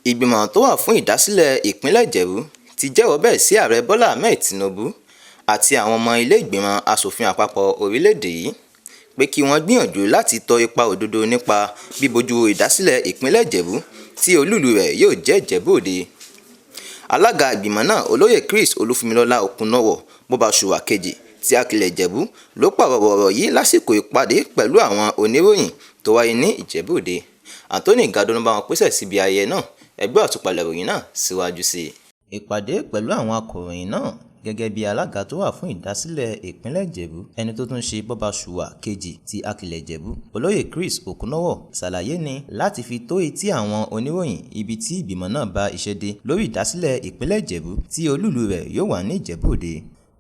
Ìgbìmọ̀ tó wà fún ìdásílẹ̀ ìpínlẹ̀ Ìjẹ̀bú ti jẹ́wọ́ bẹ́ẹ̀ sí Ààrẹ Bọ́lá Ahmed Tinubu àti àwọn ọmọ ilé ìgbìmọ̀ asòfin àpapọ̀ orílẹ̀-èdè yìí pé kí wọ́n gbìyànjú láti tọ ipa òdodo nípa bíbojú ìdásílẹ̀ ìpínlẹ̀ Ìjẹ̀bú tí olúùlú rẹ̀ yóò jẹ́ Ìjẹ̀bú Òde. Alága ìgbìmọ̀ náà Olóyè Chris Olúfúnmilọ́lá Òkúnnọ́wọ̀ Bọ́basùwà kejì ti Akilẹ̀ Ìjẹ̀bú ló pàrọwọ̀ ọ̀rọ̀ yìí lásìkò ìpàdé pẹ̀lú àwọn oníròyìn tó wáyé ní Ìjẹ̀bú Òde. Anthony Gado ló bá wọn pèsè síbi ayẹyẹ náà. Ẹgbẹ́ àtúpalẹ̀ ìròyìn náà síwájú sí i. Ìpàdé pẹ̀lú àwọn akọ̀ròyìn náà gẹ́gẹ́ bí alága tó wà fún ìdásílẹ̀ ìpínlẹ̀ Ìjẹ̀bú ẹni tó tún ṣe Bọ́basùwà kejì ti Akilẹ̀ Ìjẹ̀bú Olóyè Chris Òkúnnọ́wọ̀ ṣàlàyé ní láti fi tó etí àwọn oníròyìn ibi tí ìgbìmọ̀ náà bá iṣẹ́ dé lórí ìdásílẹ̀ ìpínlẹ̀ Ìjẹ̀bú tí olúùlú rẹ̀ yóò wà ní Ìjẹ̀bú Òde.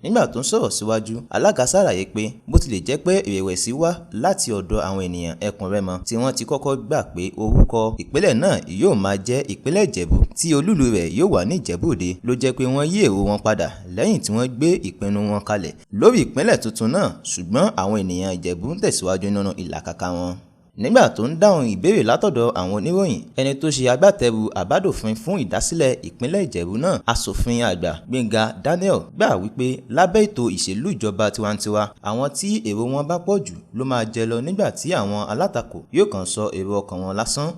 Nígbà tó ń sọ̀rọ̀ síwájú, alága ṣàlàyé pé bó tilẹ̀ jẹ́ pé ìrẹ̀wẹ̀sì wá láti ọ̀dọ̀ àwọn ènìyàn ẹkùn Rẹ́mọ tí wọ́n ti kọ́kọ́ gbà pé orúkọ ìpínlẹ̀ náà yóò máa jẹ́ ìpínlẹ̀ Ìjẹ̀bú tí olúùlú rẹ̀ yóò wà ní Ìjẹ̀bú Òde ló jẹ́ pé wọ́n yí èrò wọn padà lẹ́yìn tí wọ́n gbé ìpinnu wọn kalẹ̀ lórí ìpínlẹ̀ tuntun náà, ṣùgbọ́n àwọn ènìyàn Ìjẹ̀bú ń tẹ̀síwájú nínú ìlàkàkà wọn. Nígbà tó ń dáhùn ìbéèrè látọ̀dọ̀ àwọn oníròyìn, ẹni tó ṣe agbátẹrù àbádòfin fún ìdásílẹ̀ ìpínlẹ̀ Ìjẹ̀bú náà, asòfin àgbà Gbénga Daniel, gbà wípé lábẹ́ ètò ìṣèlú ìjọba tiwantiwa, àwọn tí èrò wọn bá pọ̀ jù ló máa jẹ lọ nígbà tí àwọn alátakò yóò kàn sọ èrò ọkàn wọn lásán.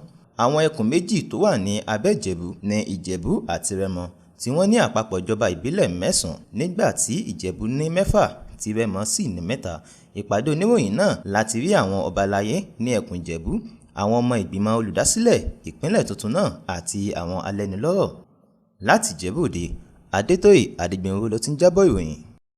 Àwọn ẹkùn méjì tó wà ní abẹ́ Ìjẹ̀bú ní Ìjẹ̀bú àti Rẹ́mọ tí wọ́n ní àpapọ̀ ìjọba ìbílẹ̀ 9 nígbà tí Ìjẹ̀bú ní 6 tí Rẹ́mọ sì ní 3. Ìpàdé oníròyìn náà láti rí àwọn ọba aláyé ní ẹkùn Ìjẹ̀bú, àwọn ọmọ ìgbìmọ̀ olùdásílẹ̀ ìpínlẹ̀ tuntun náà àti àwọn alẹ́nulọ́rọ̀. Láti Ìjẹ̀bú Òde, Adétóyè Adégbénró ló ti ń jábọ̀ ìròyìn.